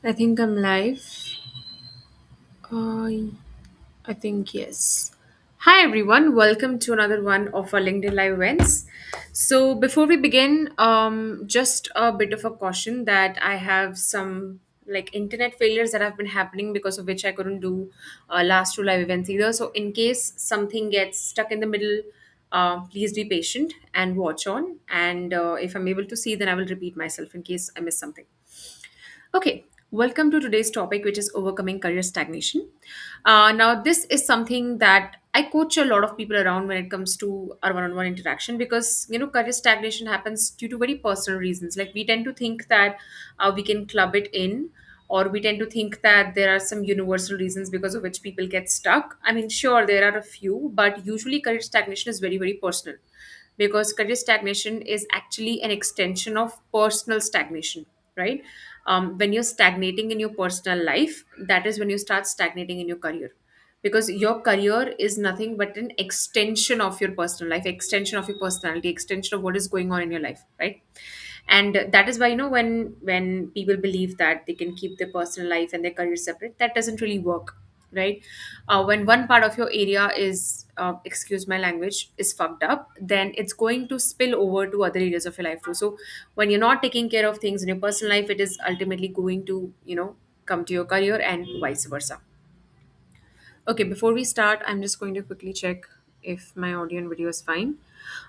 I think I'm live. Uh, I think yes. Hi everyone, welcome to another one of our LinkedIn Live events. So before we begin, just a bit of a caution that I have some like internet failures that have been happening because of which I couldn't do last two live events either. So in case something gets stuck in the middle, please be patient and watch on. And if I'm able to see, then I will repeat myself in case I miss something. Okay, welcome to today's topic, which is overcoming career stagnation. Now, this is something that I coach a lot of people around when it comes to our one-on-one interaction because career stagnation happens due to very personal reasons. Like we tend to think that we can club it in, or we tend to think that there are some universal reasons because of which people get stuck. I mean, sure, there are a few, but usually career stagnation is very, very personal because career stagnation is actually an extension of personal stagnation, right? When you're stagnating in your personal life, that is when you start stagnating in your career, because your career is nothing but an extension of your personal life, extension of your personality, extension of what is going on in your life, right? And that is why when people believe that they can keep their personal life and their career separate, that doesn't really work, right? When one part of your area is excuse my language, is fucked up, then it's going to spill over to other areas of your life too. So when you're not taking care of things in your personal life, it is ultimately going to come to your career and vice versa. Okay, before we start, I'm just going to quickly check if my audio and video is fine.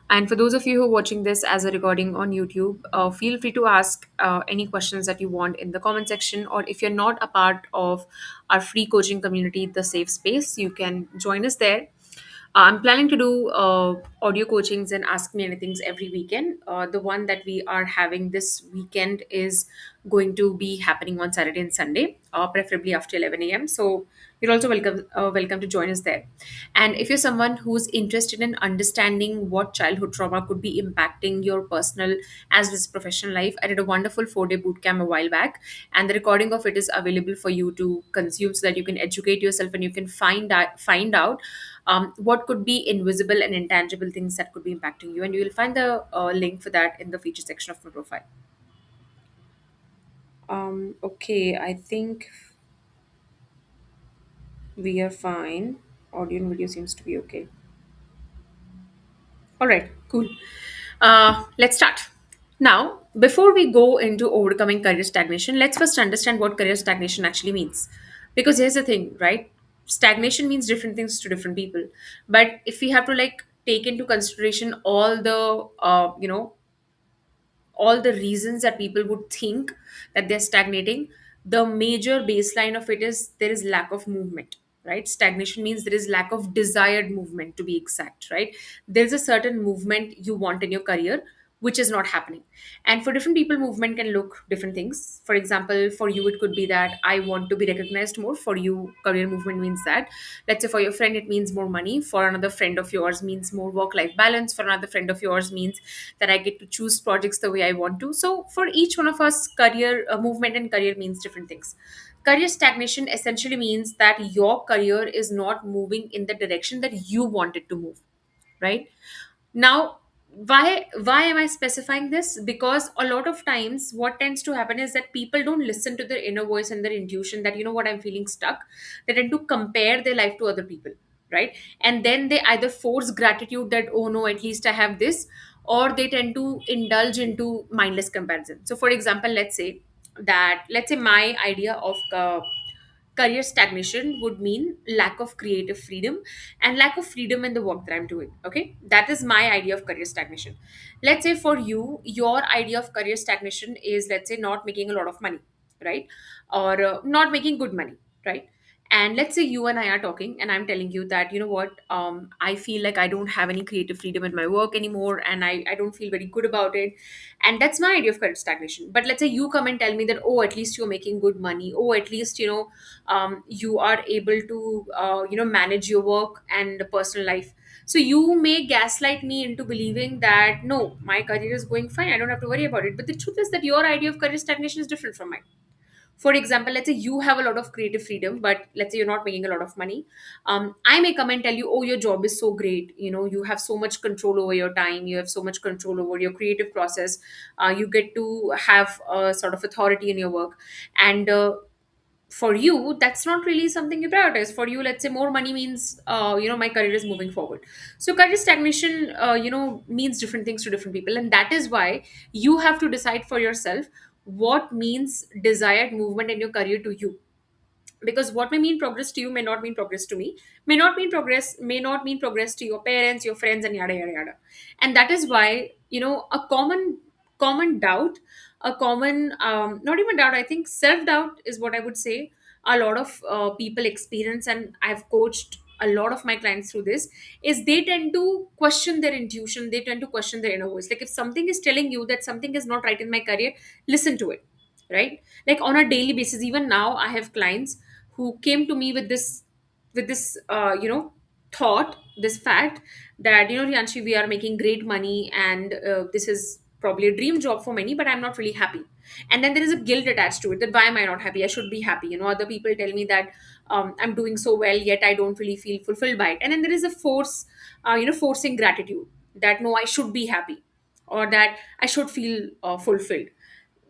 And for those of you who are watching this as a recording on YouTube, feel free to ask any questions that you want in the comment section. Or if you're not a part of our free coaching community, The Safe Space, you can join us there. I'm planning to do audio coachings and ask me anythings every weekend. The one that we are having this weekend is going to be happening on Saturday and Sunday, preferably after 11 a.m. So you're also welcome to join us there. And if you're someone who's interested in understanding what childhood trauma could be impacting your personal as well as professional life, I did a wonderful 4-day boot camp a while back, and the recording of it is available for you to consume so that you can educate yourself and you can find out what could be invisible and intangible things that could be impacting you. And you will find the link for that in the feature section of my profile. Okay, I think we are fine. Audio and video seems to be okay. All right, cool. Let's start. Now, before we go into overcoming career stagnation, let's first understand what career stagnation actually means. Because here's the thing, right? Stagnation means different things to different people. But if we have to like take into consideration all the reasons that people would think that they're stagnating, the major baseline of it is there is lack of movement, right? Stagnation means there is lack of desired movement, to be exact, right? There's a certain movement you want in your career which is not happening. And for different people, movement can look different things. For example, for you it could be that I want to be recognized more. For you, career movement means that, let's say, for your friend it means more money. For another friend of yours means more work life balance. For another friend of yours means that I get to choose projects the way I want to. So for each one of us, career movement and career means different things. Career stagnation essentially means that your career is not moving in the direction that you want it to move, right? Now, why am I specifying this? Because a lot of times what tends to happen is that people don't listen to their inner voice and their intuition that, you know what, I'm feeling stuck. They tend to compare their life to other people, right? And then they either force gratitude that, oh no, at least I have this, or they tend to indulge into mindless comparison. So for example, let's say my idea of career stagnation would mean lack of creative freedom and lack of freedom in the work that I'm doing. Okay, that is my idea of career stagnation. Let's say for you, your idea of career stagnation is, let's say, not making a lot of money, right? Or not making good money, right? And let's say you and I are talking, and I'm telling you that, you know what, I feel like I don't have any creative freedom in my work anymore, and I don't feel very good about it. And that's my idea of career stagnation. But let's say you come and tell me that, oh, at least you're making good money. Oh, at least, you are able to manage your work and personal life. So you may gaslight me into believing that no, my career is going fine, I don't have to worry about it. But the truth is that your idea of career stagnation is different from mine. For example, let's say you have a lot of creative freedom, but let's say you're not making a lot of money. I may come and tell you, oh, your job is so great, you have so much control over your time, you have so much control over your creative process, you get to have a sort of authority in your work. And for you, that's not really something you prioritize. For you, let's say more money means my career is moving forward. So career stagnation means different things to different people, and that is why you have to decide for yourself what means desired movement in your career to you. Because what may mean progress to you may not mean progress to me, may not mean progress to your parents, your friends, and yada yada yada. And that is why, a common doubt, a common not even doubt, I think self doubt is what I would say a lot of people experience, and I've coached a lot of my clients through this, is they tend to question their intuition, they tend to question their inner voice. Like if something is telling you that something is not right in my career, listen to it, right? Like on a daily basis, even now I have clients who came to me with this thought, this fact that, Rianshi, we are making great money, and this is probably a dream job for many, but I'm not really happy. And then there is a guilt attached to it, that why am I not happy? I should be happy. Other people tell me that I'm doing so well, yet I don't really feel fulfilled by it. And then there is a forcing gratitude, that no, I should be happy, or that I should feel fulfilled.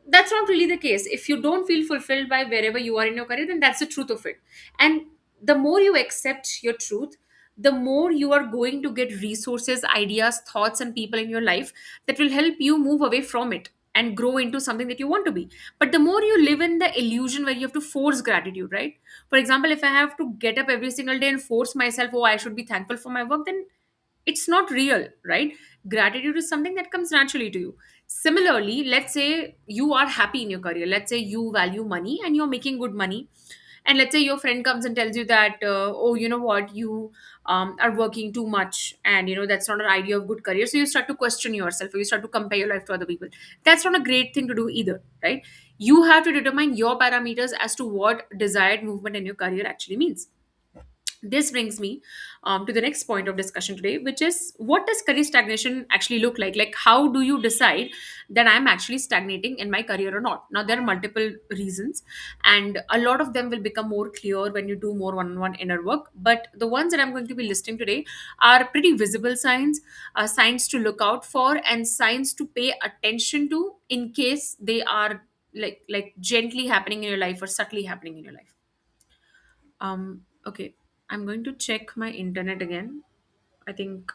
That's not really the case. If you don't feel fulfilled by wherever you are in your career, then that's the truth of it. And the more you accept your truth, the more you are going to get resources, ideas, thoughts, and people in your life that will help you move away from it and grow into something that you want to be. But the more you live in the illusion where you have to force gratitude, right? For example, if I have to get up every single day and force myself, oh, I should be thankful for my work, then it's not real, right? Gratitude is something that comes naturally to you. Similarly, let's say you are happy in your career, let's say you value money and you're making good money, and let's say your friend comes and tells you that, oh, you know what, you are working too much, and that's not an idea of good career. So you start to question yourself, or you start to compare your life to other people. That's not a great thing to do either, right? You have to determine your parameters as to what desired movement in your career actually means. This brings me to the next point of discussion today, which is, what does career stagnation actually look like? Like, how do you decide that I'm actually stagnating in my career or not? Now, there are multiple reasons, and a lot of them will become more clear when you do more one on one inner work. But the ones that I'm going to be listing today are pretty visible signs, signs to look out for, and signs to pay attention to in case they are like gently happening in your life or subtly happening in your life. Okay, I'm going to check my internet again. I think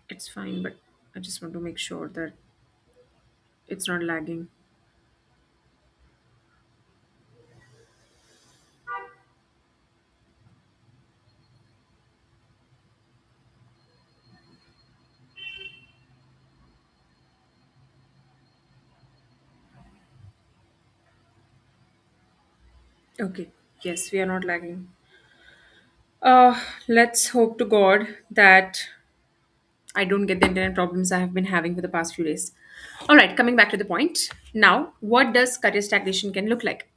it's fine, but I just want to make sure that it's not lagging. Okay, yes, we are not lagging. Let's hope to God that I don't get the internet problems I have been having for the past few days. All right, coming back to the point. Now, what does career stagnation can look like?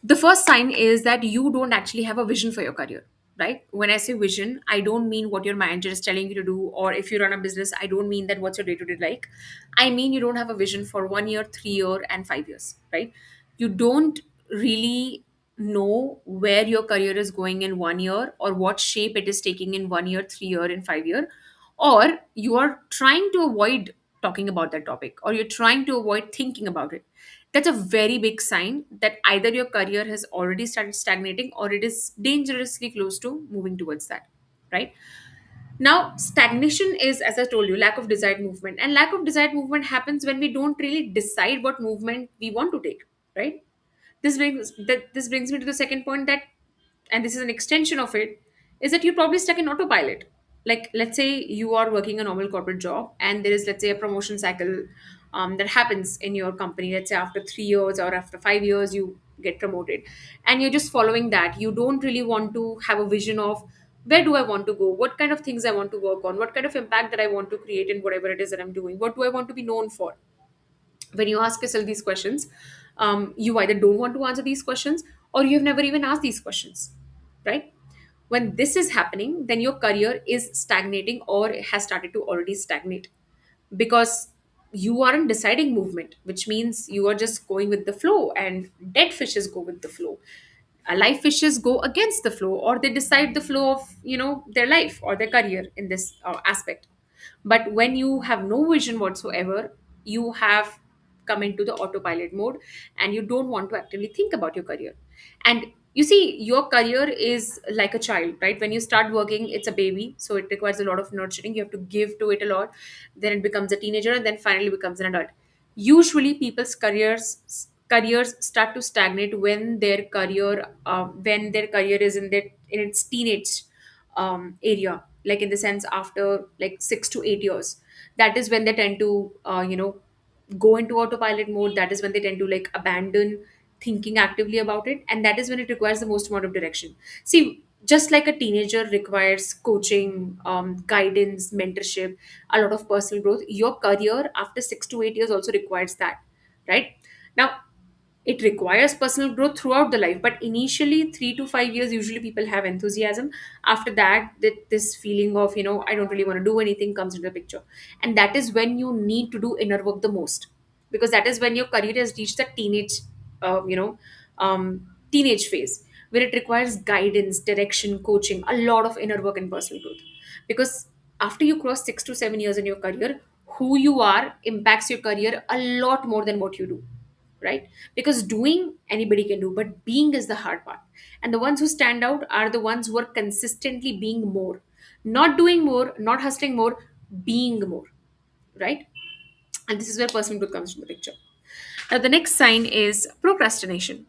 The first sign is that you don't actually have a vision for your career, right? When I say vision, I don't mean what your manager is telling you to do, or if you run a business, I don't mean that what's your day to day like. I mean, you don't have a vision for 1 year, 3 year, and 5 years, right? You don't really know where your career is going in 1 year, or what shape it is taking in 1 year, 3 year, and 5 year, or you are trying to avoid talking about that topic, or you're trying to avoid thinking about it. That's a very big sign that either your career has already started stagnating, or it is dangerously close to moving towards that, right? Now, stagnation is, as I told you, lack of desired movement. And lack of desired movement happens when we don't really decide what movement we want to take, right? This brings me to the second point, that, and this is an extension of it, is that you're probably stuck in autopilot. Like, let's say you are working a normal corporate job, and there is, let's say, a promotion cycle that happens in your company. Let's say after 3 years or after 5 years, you get promoted, and you're just following that. You don't really want to have a vision of, where do I want to go, what kind of things I want to work on, what kind of impact that I want to create in whatever it is that I'm doing, what do I want to be known for. When you ask yourself these questions, you either don't want to answer these questions, or you've never even asked these questions, right? When this is happening, then your career is stagnating, or it has started to already stagnate, because you aren't deciding movement, which means you are just going with the flow, and dead fishes go with the flow. Life fishes go against the flow, or they decide the flow of their life or their career in this aspect. But when you have no vision whatsoever, you have come into the autopilot mode, and you don't want to actively think about your career. And you see, your career is like a child, right? When you start working, it's a baby, so it requires a lot of nurturing. You have to give to it a lot. Then it becomes a teenager, and then finally becomes an adult. Usually people's careers start to stagnate when their career is in its teenage area, like in the sense after like 6 to 8 years. That is when they tend to go into autopilot mode. That is when they tend to like abandon thinking actively about it, and that is when it requires the most amount of direction. See, just like a teenager requires coaching, guidance, mentorship, a lot of personal growth, your career after 6 to 8 years also requires that, right? Now, it requires personal growth throughout the life, but initially 3 to 5 years usually people have enthusiasm. After that, this feeling of I don't really want to do anything comes into the picture. And that is when you need to do inner work the most, because that is when your career has reached the teenage phase, where it requires guidance, direction, coaching, a lot of inner work and personal growth. Because after you cross 6 to 7 years in your career, who you are impacts your career a lot more than what you do, right? Because doing anybody can do, but being is the hard part. And the ones who stand out are the ones who are consistently being more, not doing more, not hustling more, being more, right? And this is where personal growth comes into the picture. Now the next sign is procrastination.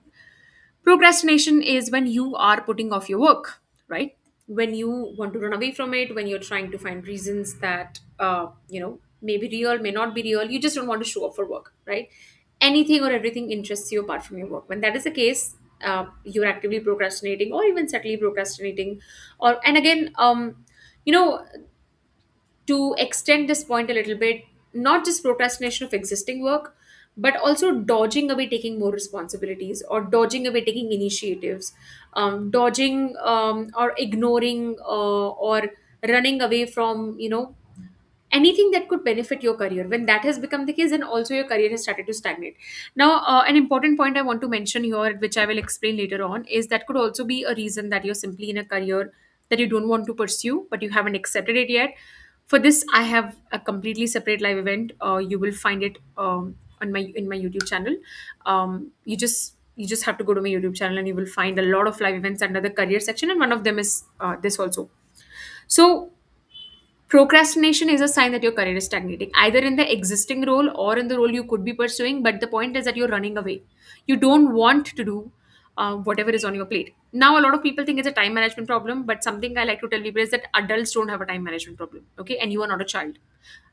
Procrastination is when you are putting off your work, right? When you want to run away from it, when you're trying to find reasons that, may be real, may not be real, you just don't want to show up for work, right? Anything or everything interests you apart from your work. When that is the case, you're actively procrastinating or even subtly procrastinating. Or, and again, you know, to extend this point a little bit, not just procrastination of existing work, but also dodging away taking more responsibilities, or dodging away taking initiatives, dodging or ignoring, or running away from, anything that could benefit your career. When that has become the case, then also your career has started to stagnate. Now, an important point I want to mention here, which I will explain later on, is that could also be a reason that you're simply in a career that you don't want to pursue, but you haven't accepted it yet. For this, I have a completely separate live event. You will find it on my in my YouTube channel. You just have to go to my YouTube channel, and you will find a lot of live events under the career section, and one of them is this also. So procrastination is a sign that your career is stagnating, either in the existing role or in the role you could be pursuing. But the point is that you're running away. You don't want to do whatever is on your plate. Now, a lot of people think it's a time management problem, but something I like to tell people is that adults don't have a time management problem, okay? And you are not a child.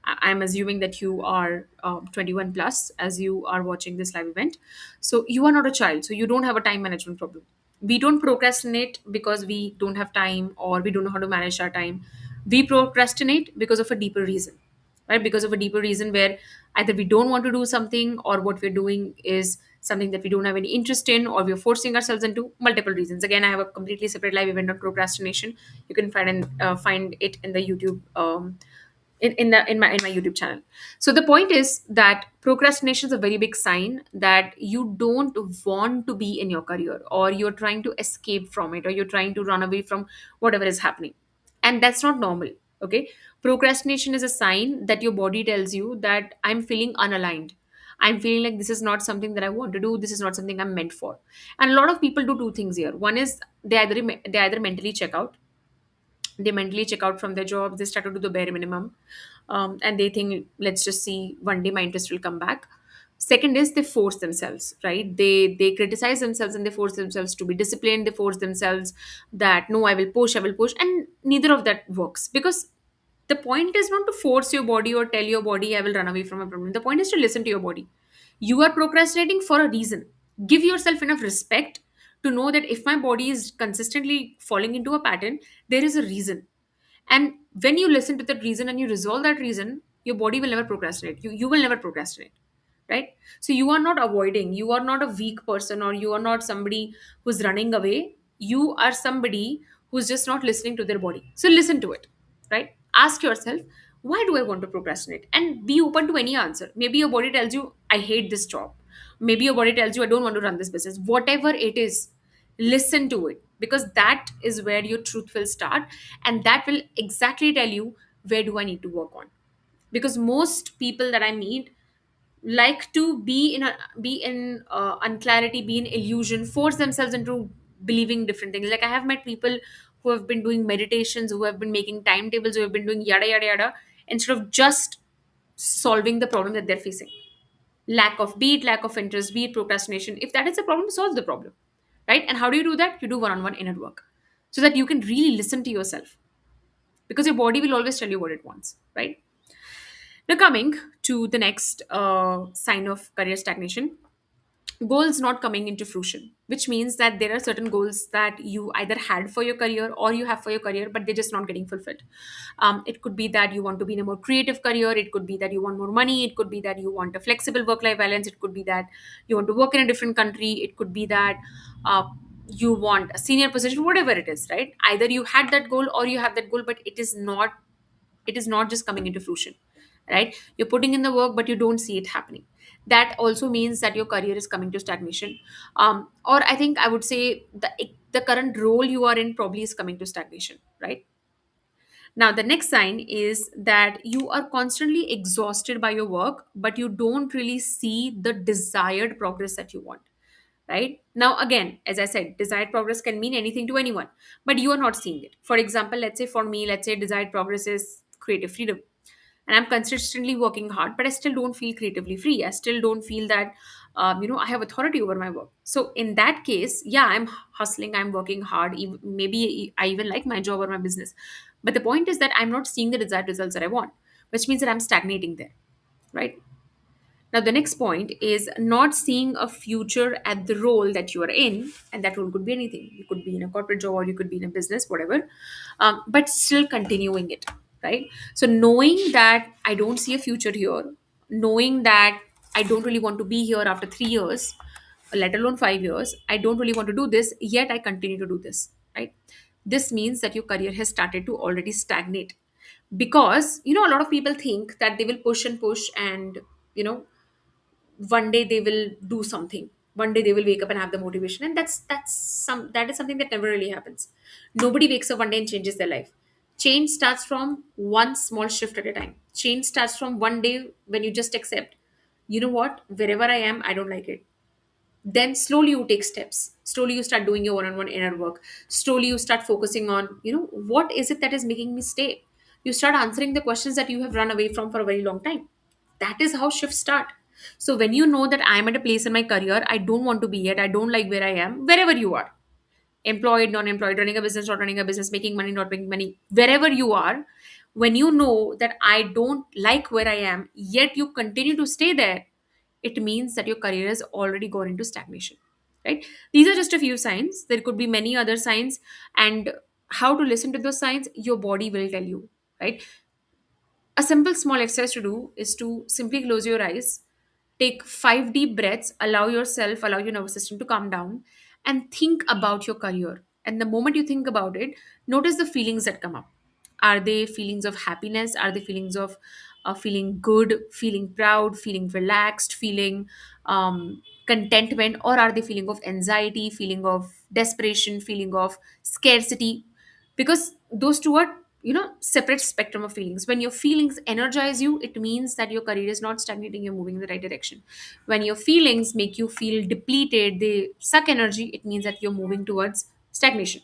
I'm assuming that you are 21 plus as you are watching this live event. So you are not a child. So you don't have a time management problem. We don't procrastinate because we don't have time or we don't know how to manage our time. We procrastinate because of a deeper reason, right? Because of a deeper reason where either we don't want to do something, or what we're doing is something that we don't have any interest in, or we're forcing ourselves into multiple reasons. Again, I have a completely separate live event on procrastination. You can find it in the YouTube in my YouTube channel. So the point is that procrastination is a very big sign that you don't want to be in your career, or you're trying to escape from it, or you're trying to run away from whatever is happening. And that's not normal. Okay. Procrastination is a sign that your body tells you that I'm feeling unaligned. I'm feeling like this is not something that I want to do. This is not something I'm meant for. And a lot of people do two things here. One is they either mentally check out, they mentally check out from their jobs, they start to do the bare minimum, and they think, let's just see, one day my interest will come back. Second is they force themselves, right? They criticize themselves, and they force themselves to be disciplined. They force themselves that, no, I will push, and neither of that works. Because the point is not to force your body or tell your body I will run away from a problem. The point is to listen to your body. You are procrastinating for a reason. Give yourself enough respect to know that if my body is consistently falling into a pattern, there is a reason. And when you listen to that reason and you resolve that reason, your body will never procrastinate. You will never procrastinate, right? So you are not avoiding, you are not a weak person, or you are not somebody who's running away. You are somebody who's just not listening to their body. So listen to it, right? Ask yourself, Why do I want to procrastinate? And be open to any answer. Maybe your body tells you, I hate this job. Maybe your body tells you, I don't want to run this business. Whatever it is, listen to it, because that is where your truth will start, and that will exactly tell you where do I need to work on. Because most people that I meet like to be in unclarity, be in illusion, force themselves into believing different things. Like I have met people who have been doing meditations, who have been making timetables, who have been doing yada yada yada, instead of just solving the problem that they're facing. Lack of beat, lack of interest, be it procrastination. If that is the problem, solve the problem, right? And how do you do that? You do one-on-one inner work, so that you can really listen to yourself, because your body will always tell you what it wants, right? Now, coming to the next sign of career stagnation, goals not coming into fruition, which means that there are certain goals that you either had for your career or you have for your career, but they're just not getting fulfilled. It could be that you want to be in a more creative career. It could be that you want more money. It could be that you want a flexible work life balance. It could be that you want to work in a different country. It could be that uh, you want a senior position, whatever it is, right? Either you had that goal or you have that goal, but it is not just coming into fruition, right? You're putting in the work but you don't see it happening. That also means that your career is coming to stagnation. Or I think I would say the current role you are in probably is coming to stagnation, right? Now the next sign is that you are constantly exhausted by your work, but you don't really see the desired progress that you want. Right now, again, as I said, desired progress can mean anything to anyone, but you are not seeing it. For example, let's say for me, let's say desired progress is creative freedom, and I'm consistently working hard, but I still don't feel creatively free. I still don't feel that I have authority over my work. So in that case, yeah, I'm hustling, I'm working hard, maybe I even like my job or my business, but the point is that I'm not seeing the desired results that I want, which means that I'm stagnating there, right? Now, the next point is not seeing a future at the role that you are in, and that role could be anything. You could be in a corporate job or you could be in a business, whatever, but still continuing it, right? So, knowing that I don't see a future here, knowing that I don't really want to be here after 3 years, let alone 5 years, I don't really want to do this, yet I continue to do this, right? This means that your career has started to already stagnate, because a lot of people think that they will push and push, and you know one day they will do something. One day they will wake up and have the motivation, and that is something that never really happens. Nobody wakes up one day and changes their life. Change starts from one small shift at a time. Change starts from one day when you just accept, what, wherever I am, I don't like it. Then slowly you take steps. Slowly you start doing your one-on-one inner work. Slowly you start focusing on, what is it that is making me stay. You start answering the questions that you have run away from for a very long time. That is how shifts start. So when you know that I am at a place in my career, I don't want to be yet, I don't like where I am, wherever you are, employed, non-employed, running a business, not running a business, making money, not making money, wherever you are, when you know that I don't like where I am, yet you continue to stay there, it means that your career has already gone into stagnation, right? These are just a few signs. There could be many other signs, and how to listen to those signs, your body will tell you, right? A simple small exercise to do is to simply close your eyes, take 5 deep breaths, allow your nervous system to calm down, and think about your career. And the moment you think about it, notice the feelings that come up. Are they feelings of happiness? Are they feelings of feeling good, feeling proud, feeling relaxed, feeling contentment? Or are they feeling of anxiety, feeling of desperation, feeling of scarcity? Because those two are separate spectrum of feelings. When your feelings energize you, it means that your career is not stagnating, you're moving in the right direction. When your feelings make you feel depleted, they suck energy, it means that you're moving towards stagnation.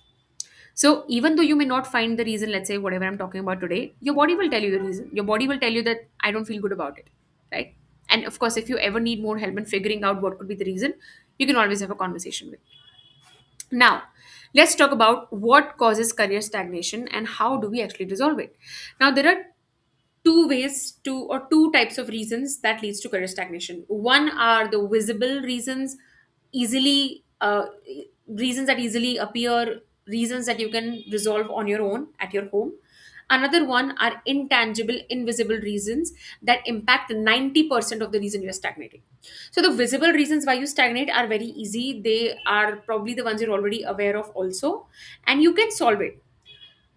So even though you may not find the reason, let's say whatever I'm talking about today, your body will tell you the reason. Your body will tell you that I don't feel good about it, right? And of course, if you ever need more help in figuring out what could be the reason, you can always have a conversation with me. Now, let's talk about what causes career stagnation and how do we actually resolve it. Now, there are two types of reasons that leads to career stagnation. One are the visible reasons, easily reasons that easily appear, reasons that you can resolve on your own at your home. Another one are intangible, invisible reasons that impact 90% of the reason you're stagnating. So the visible reasons why you stagnate are very easy. They are probably the ones you're already aware of also, and you can solve it.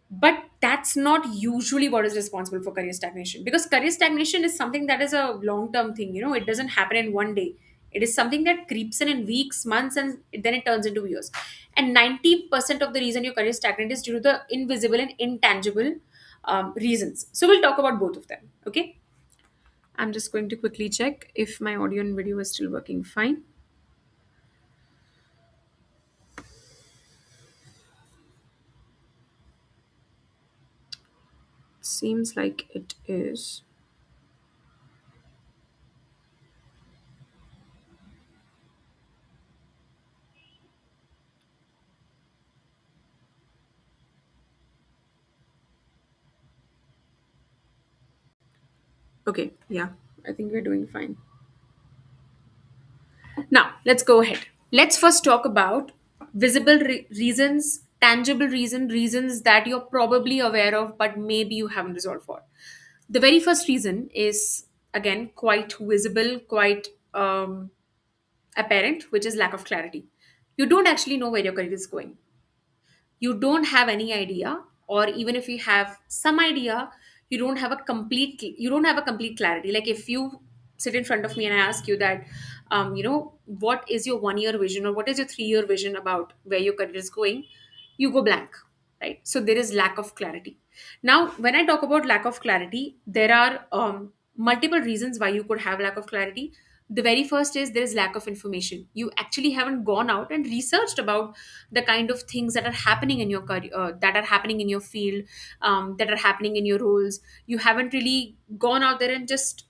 But that's not usually what is responsible for career stagnation, because career stagnation is something that is a long term thing. It doesn't happen in one day. It is something that creeps in weeks, months, and then it turns into years. And 90% of the reason your career is stagnant is due to the invisible and intangible reasons. So we'll talk about both of them. Okay, I'm just going to quickly check if my audio and video is still working fine. Seems like it is. Okay, yeah, I think we're doing fine. Now, let's go ahead. Let's first talk about visible reasons, tangible reasons that you're probably aware of, but maybe you haven't resolved for. The very first reason is, again, quite visible, quite apparent, which is lack of clarity. You don't actually know where your career is going. You don't have any idea, or even if you have some idea, you don't have a complete clarity. Like if you sit in front of me and I ask you that, what is your 1 year vision, or what is your 3 year vision about where your career is going, you go blank, right? So there is lack of clarity. Now when I talk about lack of clarity, there are multiple reasons why you could have lack of clarity. The very first is there is lack of information. You actually haven't gone out and researched about the kind of things that are happening in your career, that are happening in your field, that are happening in your roles. You haven't really gone out there and just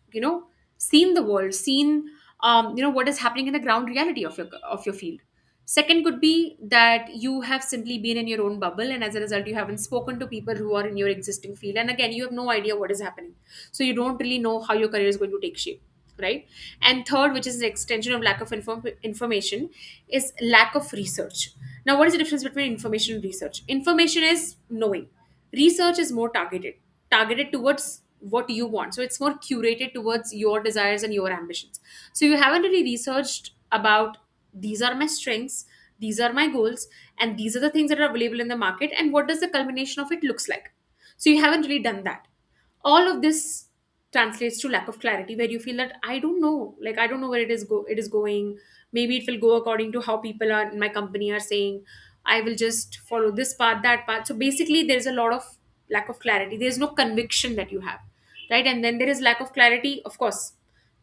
seen the world, seen what is happening in the ground reality of your field. Second could be that you have simply been in your own bubble, and as a result you haven't spoken to people who are in your existing field, and again you have no idea what is happening, so you don't really know how your career is going to take shape, right? And third, which is the extension of lack of information, is lack of research. Now what is the difference between information and research? Information is knowing. Research is more targeted towards what you want, so it's more curated towards your desires and your ambitions. So you haven't really researched about, these are my strengths, these are my goals, and these are the things that are available in the market, and what does the culmination of it looks like. So you haven't really done that. All of this translates to lack of clarity, where you feel that I don't know, like I don't know where it is going. Maybe it will go according to how people are in my company are saying. I will just follow this path, that path. So basically there's a lot of lack of clarity. There's no conviction that you have, right? And then there is lack of clarity, of course,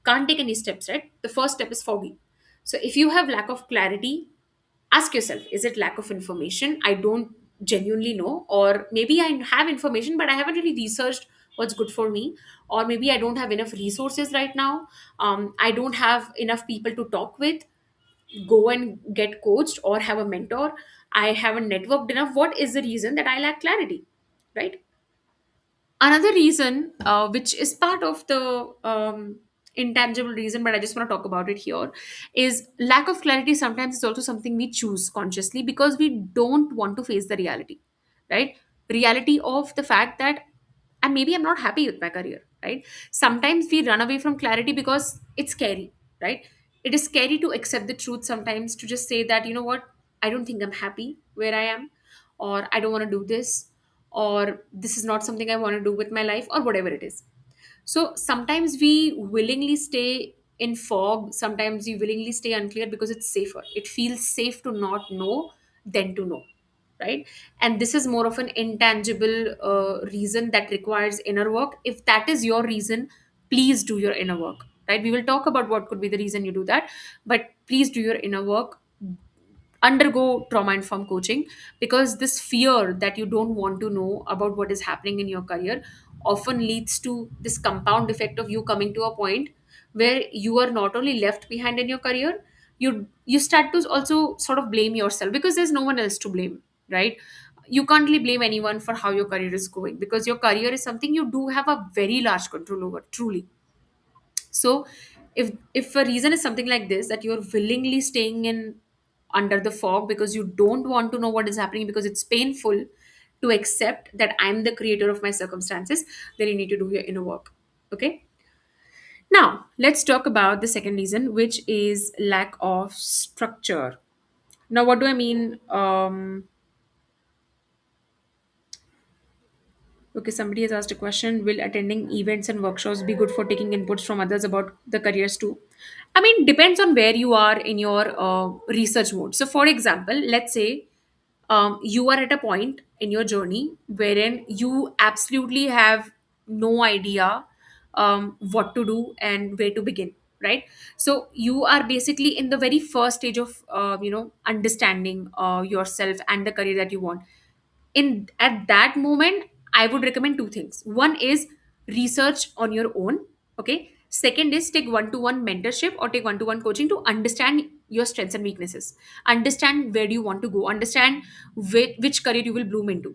can't take any steps, right? The first step is foggy. So if you have lack of clarity, ask yourself, is it lack of information? I don't genuinely know, or maybe I have information but I haven't really researched what's good for me, or maybe I don't have enough resources right now. I don't have enough people to talk with, go and get coached or have a mentor. I haven't networked enough. What is the reason that I lack clarity, right? Another reason, which is part of the intangible reason, but I just want to talk about it here, is lack of clarity. Sometimes it's also something we choose consciously because we don't want to face the reality, right? Reality of the fact that, and maybe I'm not happy with my career, right? Sometimes we run away from clarity because it's scary, right? It is scary to accept the truth sometimes, to just say that, you know what, I don't think I'm happy where I am, or I don't want to do this, or this is not something I want to do with my life, or whatever it is. So sometimes we willingly stay in fog, sometimes we willingly stay unclear because it's safer. It feels safe to not know than to know, right? And this is more of an intangible reason that requires inner work. If that is your reason, please do your inner work, right? We will talk about what could be the reason you do that, but please do your inner work. Undergo trauma informed coaching, because this fear that you don't want to know about what is happening in your career often leads to this compound effect of you coming to a point where you are not only left behind in your career, you start to also sort of blame yourself, because there's no one else to blame, right? You can't really blame anyone for how your career is going, because your career is something you do have a very large control over, truly. So if a reason is something like this, that you're willingly staying in under the fog because you don't want to know what is happening, because it's painful to accept that I'm the creator of my circumstances, then you need to do your inner work. Okay, now let's talk about the second reason, which is lack of structure. Now what do I mean? Okay, somebody has asked a question. Will attending events and workshops be good for taking inputs from others about the careers too? I mean, depends on where you are in your research mode. So, for example, let's say you are at a point in your journey wherein you absolutely have no idea what to do and where to begin, right? So, you are basically in the very first stage of, understanding yourself and the career that you want. In at that moment, I would recommend two things. One is research on your own. Okay, second is take one-to-one mentorship or take one-to-one coaching to understand your strengths and weaknesses, understand where do you want to go, understand which career you will bloom into.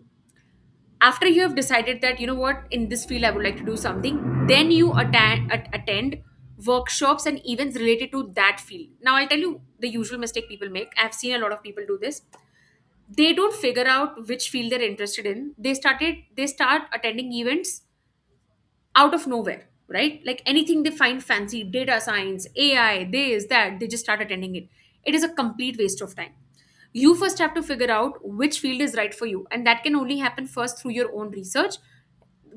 After you have decided that, you know what, in this field I would like to do something, then you attend workshops and events related to that field. Now I'll tell you the usual mistake people make. I've seen a lot of people do this. They don't figure out which field they're interested in. They start attending events out of nowhere, right? Like anything they find fancy, data science, AI, this, that, they just start attending it. It is a complete waste of time. You first have to figure out which field is right for you, and that can only happen first through your own research.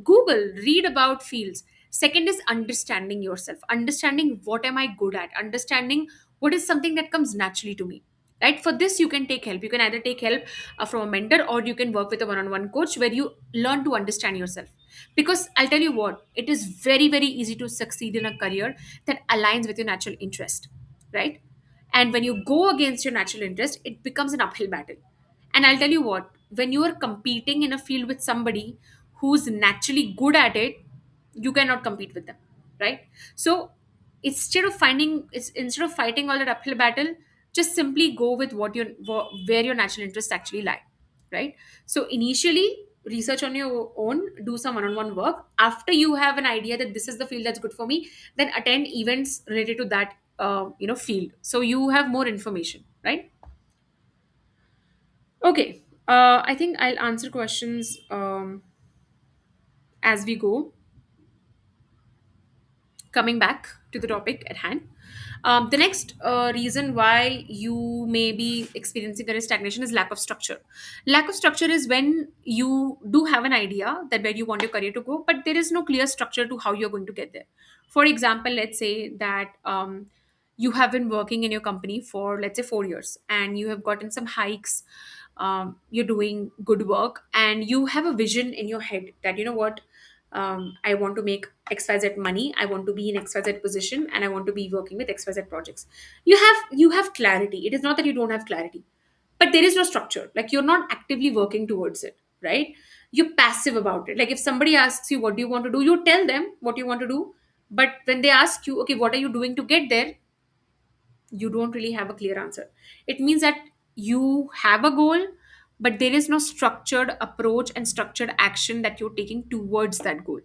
Google, read about fields. Second is understanding yourself, understanding what am I good at, understanding what is something that comes naturally to me. Right? For this, you can take help. You can either take help from a mentor, or you can work with a one on one coach where you learn to understand yourself. Because I'll tell you what, it is very, very easy to succeed in a career that aligns with your natural interest. Right? And when you go against your natural interest, it becomes an uphill battle. And I'll tell you what, when you are competing in a field with somebody who's naturally good at it, you cannot compete with them, right? So instead of fighting all that uphill battle, just simply go with where your natural interests actually lie, right? So initially, research on your own, do some one-on-one work. After you have an idea that this is the field that's good for me, then attend events related to that field, so you have more information, right? Okay. I think I'll answer questions as we go. Coming back to the topic at hand. The next reason why you may be experiencing career stagnation is lack of structure. Lack of structure is when you do have an idea that where you want your career to go, but there is no clear structure to how you're going to get there. For example, let's say that you have been working in your company for, let's say, 4 years, and you have gotten some hikes. You're doing good work, and you have a vision in your head that, you know what, I want to make XYZ money, I want to be in XYZ position, and I want to be working with XYZ projects. You have clarity. It is not that you don't have clarity, but there is no structure. Like, you're not actively working towards it, right? You're passive about it. Like, if somebody asks you what do you want to do, you tell them what you want to do. But when they ask you, okay, what are you doing to get there, you don't really have a clear answer. It means that you have a goal, but there is no structured approach and structured action that you're taking towards that goal,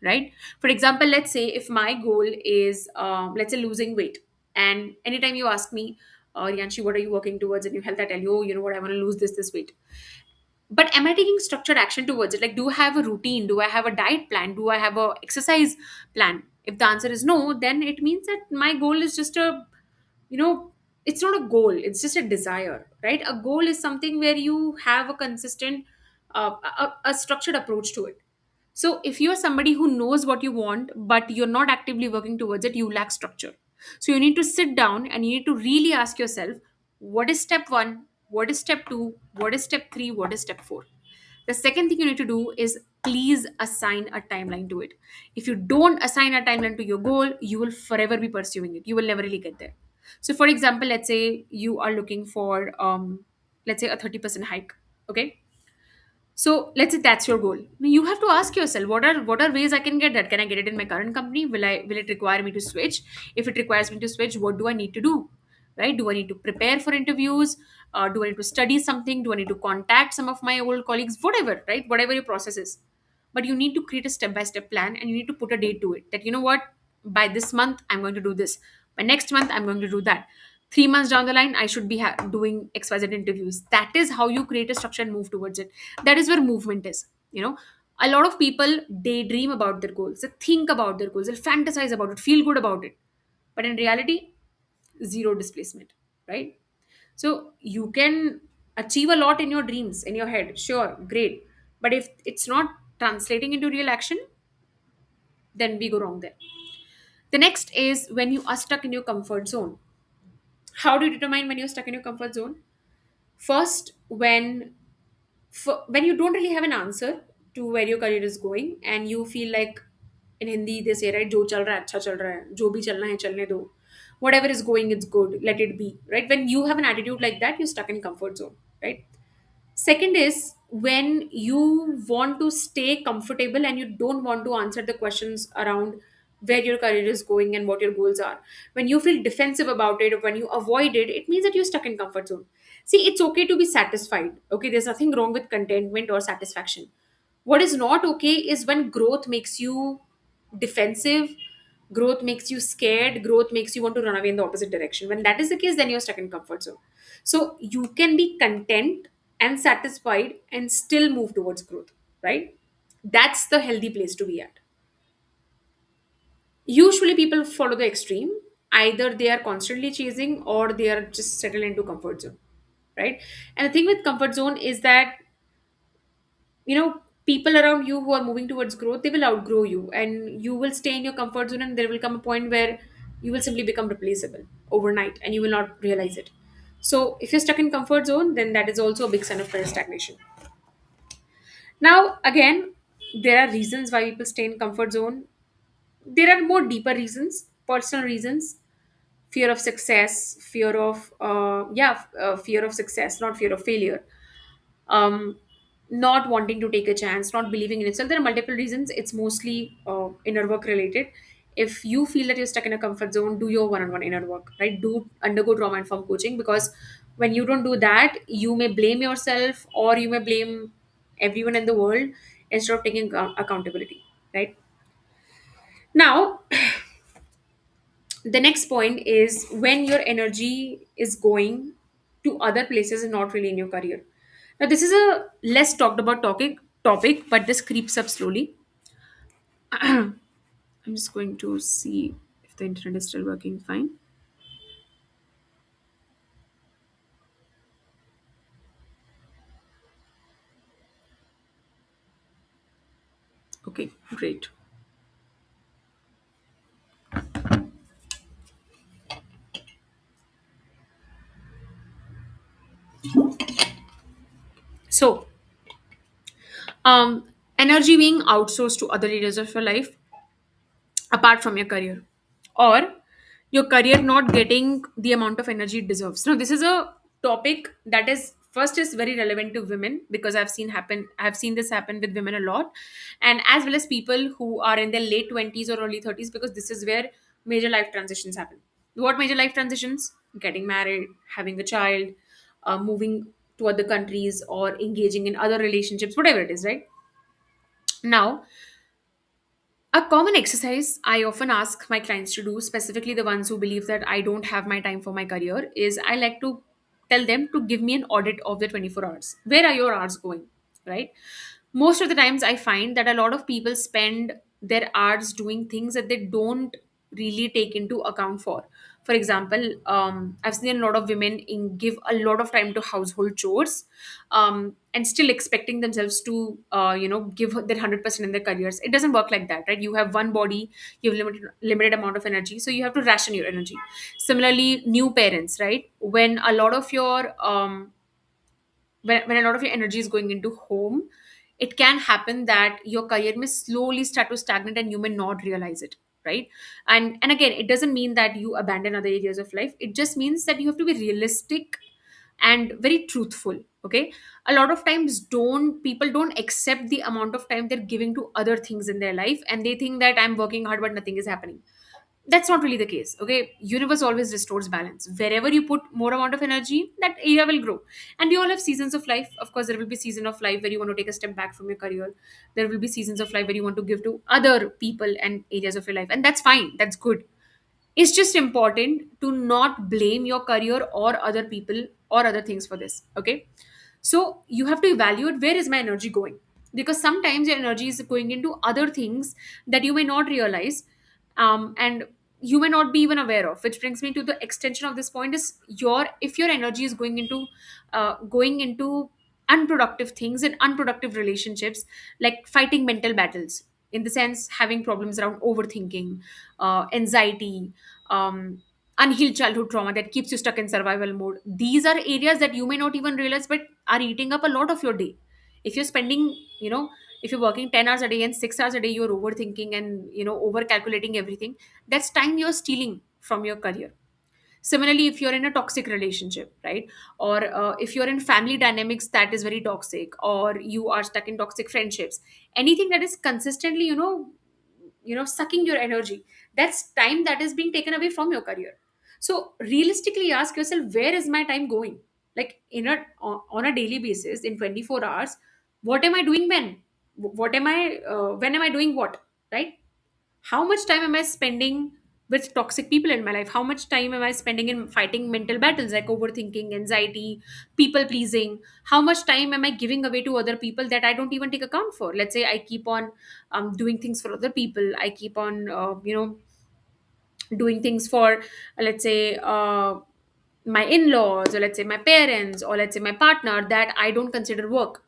right? For example, let's say if my goal is, let's say, losing weight, and anytime you ask me, Rianshi, what are you working towards in your health? I tell you, oh, you know what, I want to lose this weight. But am I taking structured action towards it? Like, do I have a routine? Do I have a diet plan? Do I have a exercise plan? If the answer is no, then it means that my goal is just a, you know it's not a goal, it's just a desire, right? A goal is something where you have a consistent, a structured approach to it. So if you're somebody who knows what you want, but you're not actively working towards it, you lack structure. So you need to sit down and you need to really ask yourself, what is step 1, what is step 2, what is step 3, what is step 4. The second thing you need to do is please assign a timeline to it. If you don't assign a timeline to your goal, you will forever be pursuing it. You will never really get there. So, for example, let's say you are looking for, let's say, a 30% hike. Okay, so let's say that's your goal. Now you have to ask yourself, what are ways I can get that? Can I get it in my current company? Will it require me to switch? If it requires me to switch, what do I need to do? Right? Do I need to prepare for interviews? Do I need to study something? Do I need to contact some of my old colleagues? Whatever, right? Whatever your process is. But you need to create a step-by-step plan, and you need to put a date to it. That, you know what, by this month I'm going to do this. By next month I'm going to do that. 3 months down the line, I should be doing XYZ interviews. That is how you create a structure and move towards it. That is where movement is. A lot of people daydream about their goals, they think about their goals, they fantasize about it, feel good about it. But in reality, zero displacement, right? So you can achieve a lot in your dreams, in your head, sure, great. But if it's not translating into real action, then we go wrong there. The next is when you are stuck in your comfort zone. How do you determine when you're stuck in your comfort zone? First, when you don't really have an answer to where your career is going, and you feel like, in Hindi they say, right, jo chal raha hai, acha chal raha hai, jo bhi chalna hai chalne do, whatever is going, it's good, let it be, right? When you have an attitude like that, you're stuck in comfort zone, right? Second is when you want to stay comfortable and you don't want to answer the questions around where your career is going and what your goals are. When you feel defensive about it or when you avoid it, it means that you're stuck in comfort zone. See, it's okay to be satisfied. Okay, there's nothing wrong with contentment or satisfaction. What is not okay is when growth makes you defensive, growth makes you scared, growth makes you want to run away in the opposite direction. When that is the case, then you're stuck in comfort zone. So you can be content and satisfied and still move towards growth, right? That's the healthy place to be at. Usually people follow the extreme. Either they are constantly chasing or they are just settled into comfort zone, right? And the thing with comfort zone is that, people around you who are moving towards growth, they will outgrow you and you will stay in your comfort zone, and there will come a point where you will simply become replaceable overnight and you will not realize it. So if you're stuck in comfort zone, then that is also a big sign of career stagnation. Now again, there are reasons why people stay in comfort zone. There are more deeper reasons, personal reasons. Fear of success, fear of fear of success, not fear of failure. um, Not wanting to take a chance, not believing in itself. There are multiple reasons. It's mostly inner work related. If you feel that you're stuck in a comfort zone, do your one-on-one inner work, right? Do undergo trauma informed coaching, because when you don't do that, you may blame yourself or you may blame everyone in the world instead of taking accountability, right? Now, the next point is when your energy is going to other places and not really in your career. Now this is a less talked about topic, but this creeps up slowly. I'm just going to see if the internet is still working fine. Okay, great. So, energy being outsourced to other areas of your life apart from your career, or your career not getting the amount of energy it deserves. Now this is a topic that is first is very relevant to women, because I've seen this happen with women a lot, and as well as people who are in their late 20s or early 30s, because this is where major life transitions happen. What major life transitions? Getting married, having a child, moving to other countries, or engaging in other relationships, whatever it is, right? Now, a common exercise I often ask my clients to do, specifically the ones who believe that I don't have my time for my career, is I like to tell them to give me an audit of the 24 hours. Where are your hours going? Right? Most of the times I find that a lot of people spend their hours doing things that they don't really take into account for example, I've seen a lot of women give a lot of time to household chores, and still expecting themselves to give their 100% in their careers. It doesn't work like that, right? You have one body, you have limited amount of energy, so you have to ration your energy. Similarly, new parents, right? When a lot of your when a lot of your energy is going into home, it can happen that your career may slowly start to stagnate and you may not realize it, right? And again, it doesn't mean that you abandon other areas of life. It just means that you have to be realistic and very truthful. Okay, a lot of times don't people don't accept the amount of time they're giving to other things in their life, and they think that I'm working hard but nothing is happening. That's not really the case. Okay, universe always restores balance. Wherever you put more amount of energy, that area will grow. And we all have seasons of life. Of course, there will be season of life where you want to take a step back from your career. There will be seasons of life where you want to give to other people and areas of your life, and that's fine, that's good. It's just important to not blame your career or other people or other things for this. Okay, so you have to evaluate where is my energy going, because sometimes your energy is going into other things that you may not realize, and you may not be even aware of. Which brings me to the extension of this point: is your if your energy is going into unproductive things in unproductive relationships, like fighting mental battles, in the sense having problems around overthinking, anxiety, um, unhealed childhood trauma that keeps you stuck in survival mode. These are areas that you may not even realize but are eating up a lot of your day. If you're spending, if you're working 10 hours a day and 6 hours a day you're overthinking and over calculating everything, that's time you're stealing from your career. Similarly, if you're in a toxic relationship, right, or if you're in family dynamics that is very toxic, or you are stuck in toxic friendships, anything that is consistently sucking your energy, that's time that is being taken away from your career. So realistically ask yourself, where is my time going? Like on a daily basis in 24 hours, what am I doing when? What am I when am I doing what, right? How much time am I spending with toxic people in my life? How much time am I spending in fighting mental battles like overthinking, anxiety, people pleasing? How much time am I giving away to other people that I don't even take account for? Let's say I keep on doing things for other people. I keep on doing things for, let's say, my in-laws, or let's say my parents, or let's say my partner, that I don't consider work,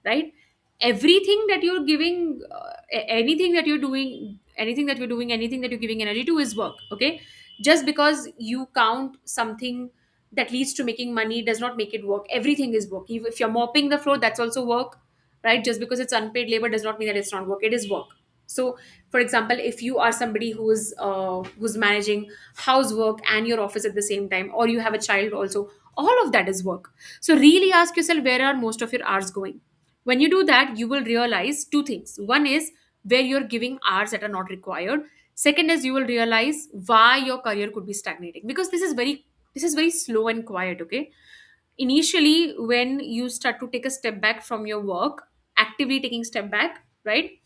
right? Everything that you're giving, anything that you're doing, anything that you're giving energy to is work. Okay, just because you count something that leads to making money does not make it work. Everything is work. If you're mopping the floor, that's also work, right? Just because it's unpaid labor does not mean that it's not work. It is work. So for example, if you are somebody who's managing housework and your office at the same time, or you have a child also, all of that is work. So really ask yourself, where are most of your hours going? When you do that, you will realize two things. One is where you're giving hours that are not required. Second is you will realize why your career could be stagnating, because this is very slow and quiet. Okay, initially when you start to take a step back from your work, actively taking step back, right,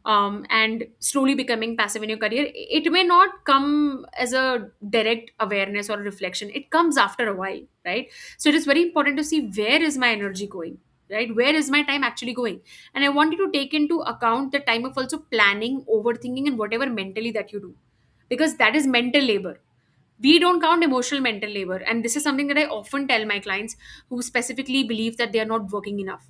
and slowly becoming passive in your career, it may not come as a direct awareness or reflection. It comes after a while, right? So it is very important to see, where is my energy going, right? Where is my time actually going? And I want you to take into account the time of also planning, overthinking, and whatever mentally that you do, because that is mental labor. We don't count emotional mental labor, and this is something that I often tell my clients who specifically believe that they are not working enough.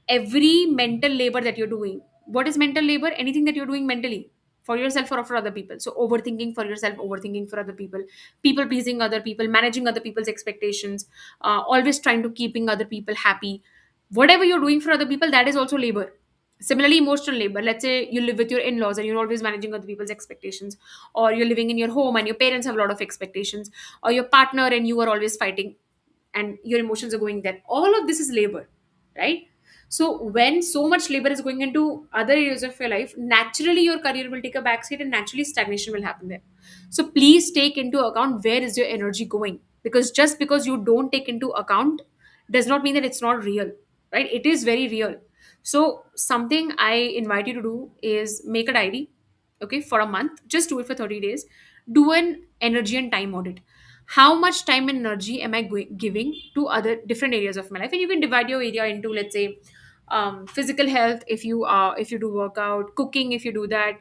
Every mental labor that you're doing, what is mental labor? Anything that you're doing mentally, for yourself or for other people. So overthinking for yourself, overthinking for other people, people pleasing other people, managing other people's expectations, always trying to keeping other people happy. Whatever you're doing for other people, that is also labor. Similarly, emotional labor, let's say you live with your in-laws and you're always managing other people's expectations, or you're living in your home and your parents have a lot of expectations, or your partner and you are always fighting and your emotions are going there. All of this is labor, right? So when so much labor is going into other areas of your life, naturally your career will take a backseat and naturally stagnation will happen there. So please take into account, where is your energy going, because just because you don't take into account does not mean that it's not real, right? It is very real. So something I invite you to do is make a diary, okay, for a month. Just do it for 30 days. Do an energy and time audit. How much time and energy am I giving to other different areas of my life? And you can divide your area into, let's say, physical health, if you do workout, cooking if you do that,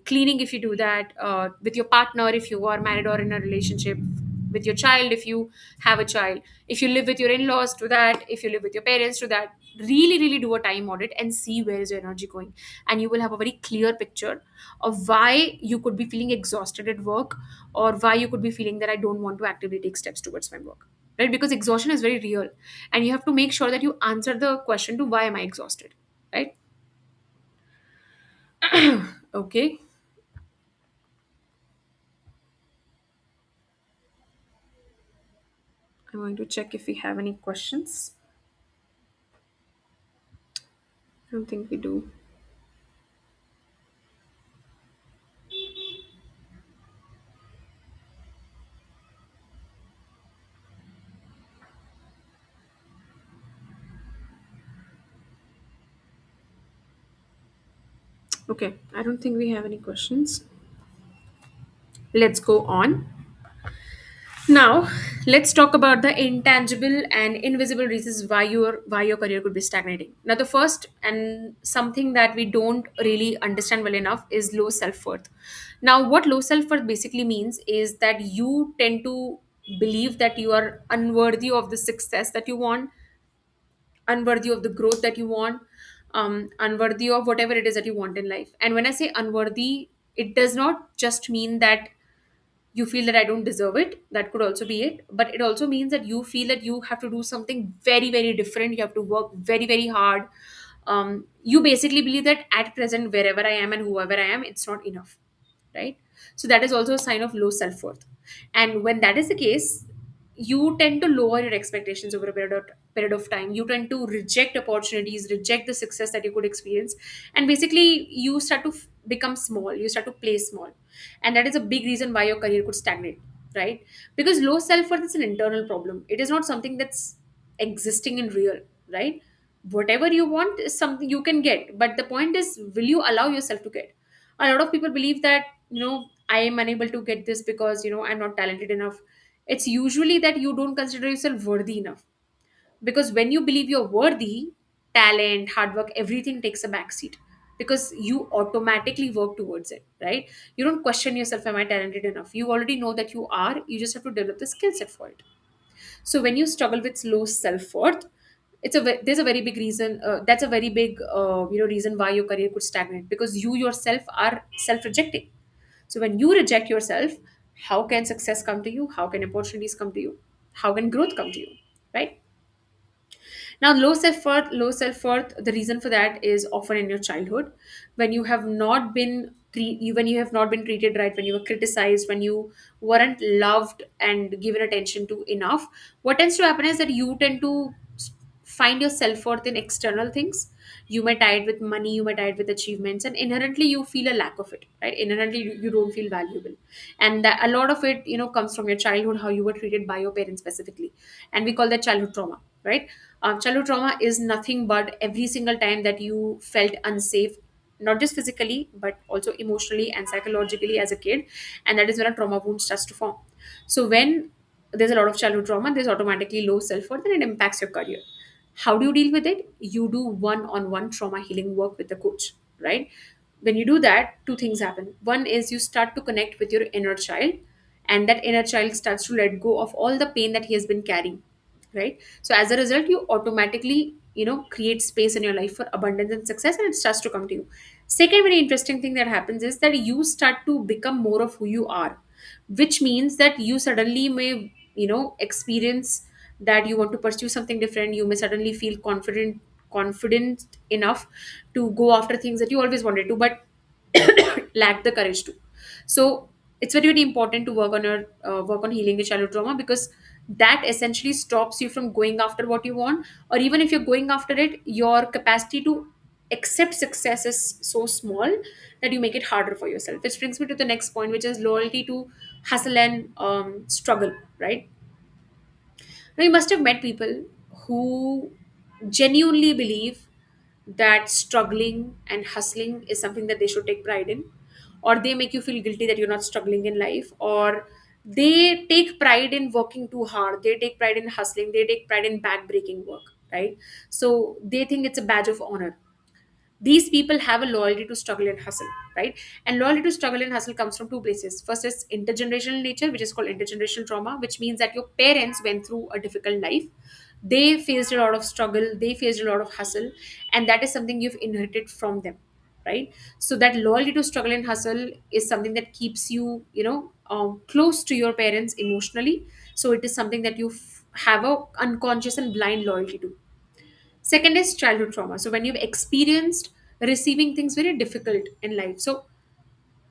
cleaning if you do that, with your partner if you are married or in a relationship, with your child if you have a child, if you live with your in-laws, to that, if you live with your parents, to that. Really really do a time audit and see where is your energy going, and you will have a very clear picture of why you could be feeling exhausted at work, or why you could be feeling that I don't want to actively take steps towards my work, right? Because exhaustion is very real, and you have to make sure that you answer the question to why am I exhausted, right? Okay, I'm going to check if we have any questions. I don't think we do. Okay, I don't think we have any questions. Let's go on. Now, let's talk about the intangible and invisible reasons why your career could be stagnating. Now, the first and something that we don't really understand well enough is low self-worth. Now, what low self-worth basically means is that you tend to believe that you are unworthy of the success that you want, unworthy of the growth that you want, unworthy of whatever it is that you want in life. And when I say unworthy, it does not just mean that you feel that I don't deserve it. That could also be it. But it also means that you feel that you have to do something very, very different. You have to work very, very hard. You basically believe that at present, wherever I am and whoever I am, it's not enough, right? So that is also a sign of low self-worth. And when that is the case, you tend to lower your expectations over a period of time. You tend to reject opportunities, reject the success that you could experience, and basically you start to become small, you start to play small. And that is a big reason why your career could stagnate, right? Because low self-worth is an internal problem. It is not something that's existing in real, right? Whatever you want is something you can get, but the point is, will you allow yourself to get? A lot of people believe that, I am unable to get this because, I'm not talented enough. It's usually that you don't consider yourself worthy enough. Because when you believe you're worthy, talent, hard work, everything takes a backseat, because you automatically work towards it, right? You don't question yourself, am I talented enough? You already know that you are. You just have to develop the skill set for it. So when you struggle with low self-worth, there's a very big reason, that's a very big reason why your career could stagnate, because you yourself are self-rejecting. So when you reject yourself, how can success come to you? How can opportunities come to you? How can growth come to you? Right? Now, low self worth. The reason for that is often in your childhood, when you have not been when you have not been treated right, when you were criticized, when you weren't loved and given attention to enough. What tends to happen is that you tend to find your self worth in external things. You may tie it with money, you may tie it with achievements, and inherently you feel a lack of it. Right? Inherently, you don't feel valuable, and that, a lot of it, comes from your childhood, how you were treated by your parents specifically, and we call that childhood trauma. Right? Childhood trauma is nothing but every single time that you felt unsafe, not just physically but also emotionally and psychologically as a kid, and that is when a trauma wound starts to form. So when there's a lot of childhood trauma, there's automatically low self-worth and it impacts your career. How do you deal with it? You do one-on-one trauma healing work with the coach, right? When you do that, two things happen. One is you start to connect with your inner child, and that inner child starts to let go of all the pain that he has been carrying, right? So as a result, you automatically, create space in your life for abundance and success, and it starts to come to you. Second very interesting thing that happens is that you start to become more of who you are, which means that you suddenly may, experience that you want to pursue something different. You may suddenly feel confident enough to go after things that you always wanted to, but lack the courage to. So it's very, very important to work on healing your childhood trauma, because that essentially stops you from going after what you want. Or even if you're going after it, your capacity to accept success is so small that you make it harder for yourself, which brings me to the next point, which is loyalty to hustle and struggle, right? Now, you must have met people who genuinely believe that struggling and hustling is something that they should take pride in, or they make you feel guilty that you're not struggling in life, or they take pride in working too hard, they take pride in hustling, they take pride in back-breaking work, right? So they think it's a badge of honor. These people have a loyalty to struggle and hustle, right? And loyalty to struggle and hustle comes from two places. First is intergenerational nature, which is called intergenerational trauma, which means that your parents went through a difficult life. They faced a lot of struggle, they faced a lot of hustle, and that is something you've inherited from them, right? So that loyalty to struggle and hustle is something that keeps you, close to your parents emotionally. So it is something that you have a unconscious and blind loyalty to. Second is childhood trauma. So when you've experienced receiving things very difficult in life. So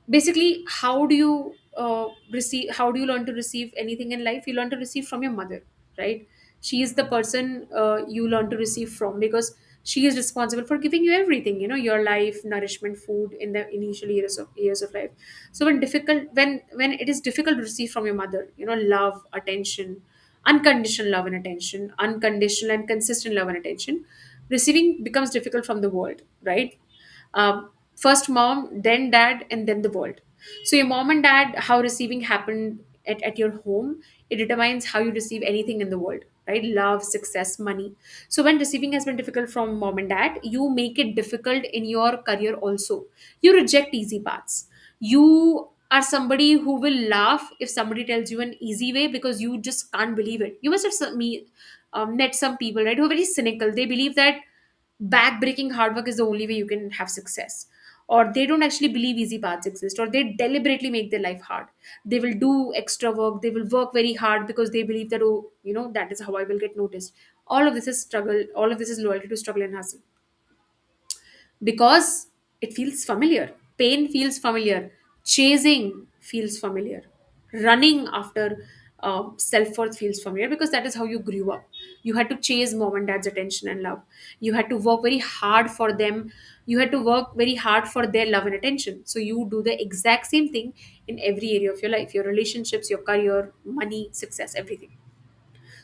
basically, how do you learn to receive anything in life? You learn to receive from your mother, right? She is the person you learn to receive from, because she is responsible for giving you everything, your life, nourishment, food in the initial years of life. So when it is difficult to receive from your mother, love, attention, unconditional love and attention, unconditional and consistent love and attention, receiving becomes difficult from the world, right? First mom, then dad, and then the world. So your mom and dad, how receiving happened at your home, it determines how you receive anything in the world, right? Love, success, money. So when receiving has been difficult from mom and dad, you make it difficult in your career also. You reject easy paths. You are somebody who will laugh if somebody tells you an easy way, because you just can't believe it. You must have met some people, right, who are very cynical. They believe that back-breaking hard work is the only way you can have success, or they don't actually believe easy paths exist, or they deliberately make their life hard. They will do extra work, they will work very hard because they believe that, oh, that is how I will get noticed. All of this is struggle, all of this is loyalty to struggle and hustle, because it feels familiar. Pain feels familiar. Chasing feels familiar. Running after self worth feels familiar, because that is how you grew up. You had to chase mom and dad's attention and love. You had to work very hard for them. You had to work very hard for their love and attention. So you do the exact same thing in every area of your life, your relationships, your career, money, success, everything.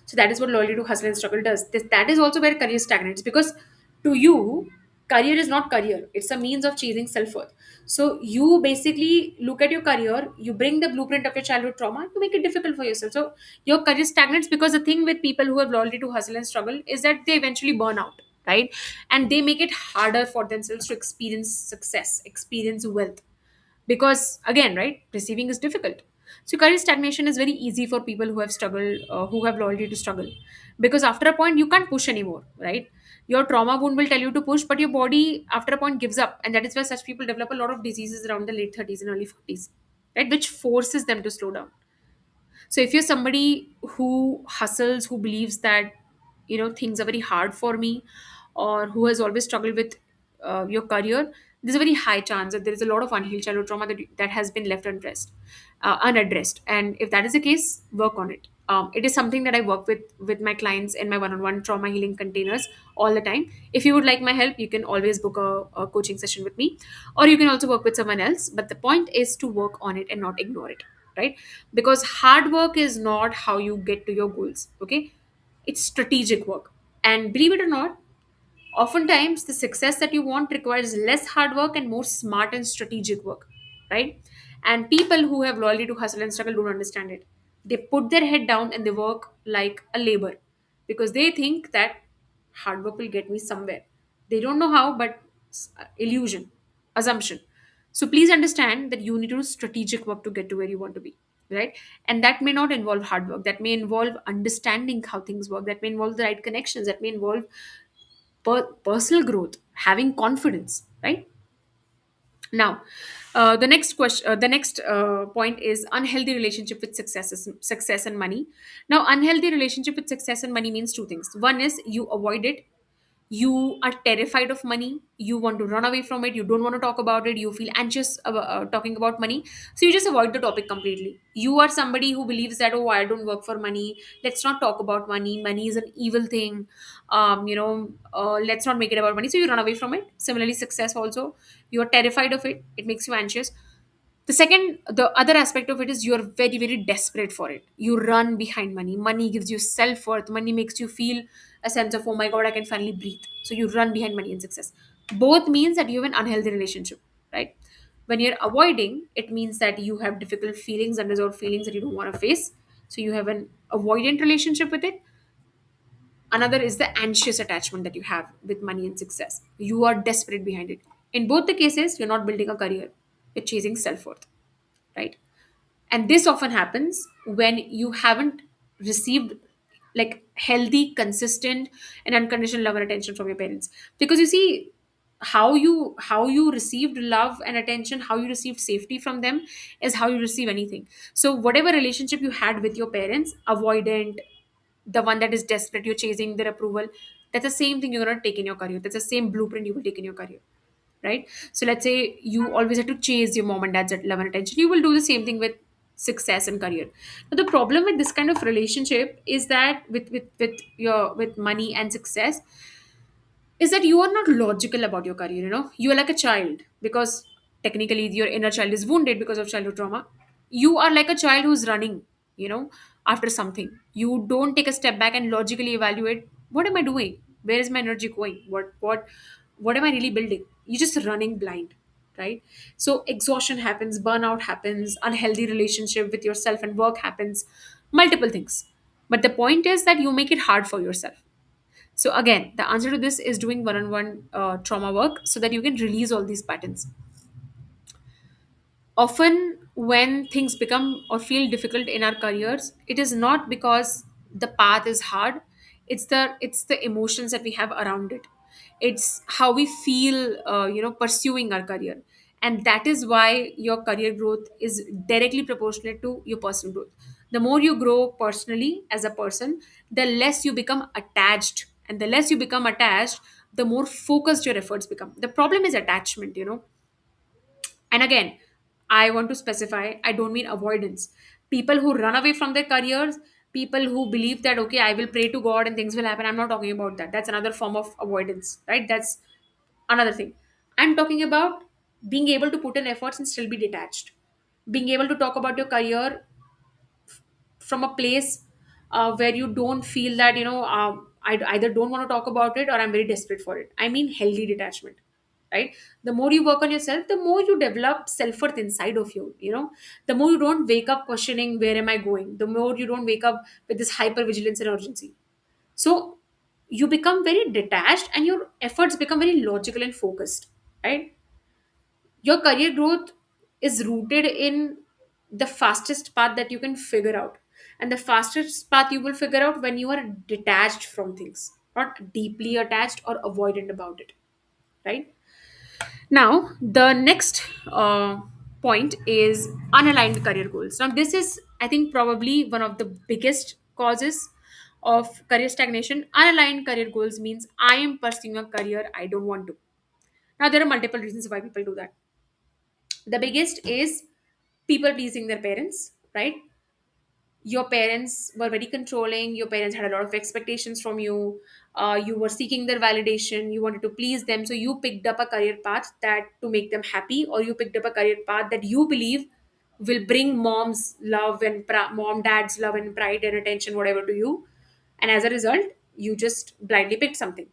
So that is what loyalty to hustle and struggle does. That is also where career stagnates, because to you, career is not career. It's a means of chasing self worth. So you basically look at your career, you bring the blueprint of your childhood trauma, you make it difficult for yourself. So your career stagnates, because the thing with people who have loyalty to hustle and struggle is that they eventually burn out, right? And they make it harder for themselves to experience success, experience wealth, because again, right, receiving is difficult. So career stagnation is very easy for people who have struggled, who have loyalty to struggle, because after a point you can't push anymore, right? Your trauma wound will tell you to push, but your body after a point gives up, and that is why such people develop a lot of diseases around the late 30s and early 40s, right, which forces them to slow down. So if you're somebody who hustles, who believes that things are very hard for me, or who has always struggled with your career, there's a very high chance that there is a lot of unhealed childhood trauma that has been left unaddressed. And if that is the case, work on it. It is something that I work with my clients in my one-on-one trauma healing containers all the time. If you would like my help, you can always book a coaching session with me, or you can also work with someone else. But the point is to work on it and not ignore it, right? Because hard work is not how you get to your goals. Okay, it's strategic work. And believe it or not, oftentimes the success that you want requires less hard work and more smart and strategic work, right? And people who have loyalty to hustle and struggle don't understand it. They put their head down and they work like a labor, because they think that hard work will get me somewhere. They don't know how, but illusion, assumption. So please understand that you need to do strategic work to get to where you want to be, right? And that may not involve hard work. That may involve understanding how things work. That may involve the right connections. That may involve personal growth, having confidence, right? Now, the next point is unhealthy relationship with success and money. Now, unhealthy relationship with success and money means two things. One is you avoid it, you are terrified of money, you want to run away from it, you don't want to talk about it, you feel anxious about talking about money, so you just avoid the topic completely. You are somebody who believes that, oh, I don't work for money, let's not talk about money, money is an evil thing, let's not make it about money, so you run away from it. Similarly, success also, you are terrified of it, it makes you anxious. The other aspect of it is you're very, very desperate for it. You run behind money. Money gives you self worth. Money makes you feel a sense of, oh my God, I can finally breathe. So you run behind money and success. Both means that you have an unhealthy relationship, right? When you're avoiding, it means that you have difficult feelings, unresolved feelings that you don't want to face. So you have an avoidant relationship with it. Another is the anxious attachment that you have with money and success. You are desperate behind it. In both the cases, you're not building a career, you're chasing self worth, right? And this often happens when you haven't received like healthy, consistent, and unconditional love and attention from your parents. Because you see, how you received love and attention, how you received safety from them, is how you receive anything. So whatever relationship you had with your parents, avoidant, the one that is desperate, you're chasing their approval, that's the same thing you're going to take in your career. That's the same blueprint you will take in your career, right? So let's say you always have to chase your mom and dad's love and attention. You will do the same thing with success and career. Now, the problem with this kind of relationship is that with money and success is that you are not logical about your career. You are like a child, because technically your inner child is wounded because of childhood trauma. You are like a child who's running, you know after something. You don't take a step back and logically evaluate, what am I doing, where is my energy going, what am I really building. You're just running blind, right? So exhaustion happens, burnout happens, unhealthy relationship with yourself and work happens, multiple things. But the point is that you make it hard for yourself. So again, the answer to this is doing one-on-one trauma work, so that you can release all these patterns. Often, when things become or feel difficult in our careers, it is not because the path is hard. It's the emotions that we have around it. It's how we feel, pursuing our career. And that is why your career growth is directly proportionate to your personal growth. The more you grow personally as a person, the less you become attached, and the less you become attached, the more focused your efforts become. The problem is attachment. And again, I want to specify, I don't mean avoidance. People who run away from their careers, people who believe that, okay, I will pray to God and things will happen. I'm not talking about that. That's another form of avoidance, right? That's another thing. I'm talking about being able to put in efforts and still be detached. Being able to talk about your career from a place where you don't feel that, I either don't want to talk about it or I'm very desperate for it. I mean healthy detachment, right? The more you work on yourself, the more you develop self-worth inside of you. The more you don't wake up questioning where am I going, the more you don't wake up with this hyper vigilance and urgency. So you become very detached and your efforts become very logical and focused, right? Your career growth is rooted in the fastest path that you can figure out. And the fastest path you will figure out when you are detached from things, not deeply attached or avoidant about it, right? Now, the next point is unaligned career goals. Now, this is, I think, probably one of the biggest causes of career stagnation. Unaligned career goals means I am pursuing a career I don't want to. Now, there are multiple reasons why people do that. The biggest is people pleasing their parents, right? Your parents were very controlling, your parents had a lot of expectations from you, you were seeking their validation, you wanted to please them, so you picked up a career path that to make them happy, or you picked up a career path that you believe will bring mom's love and mom dad's love and pride and attention, whatever, to you. And as a result, you just blindly picked something.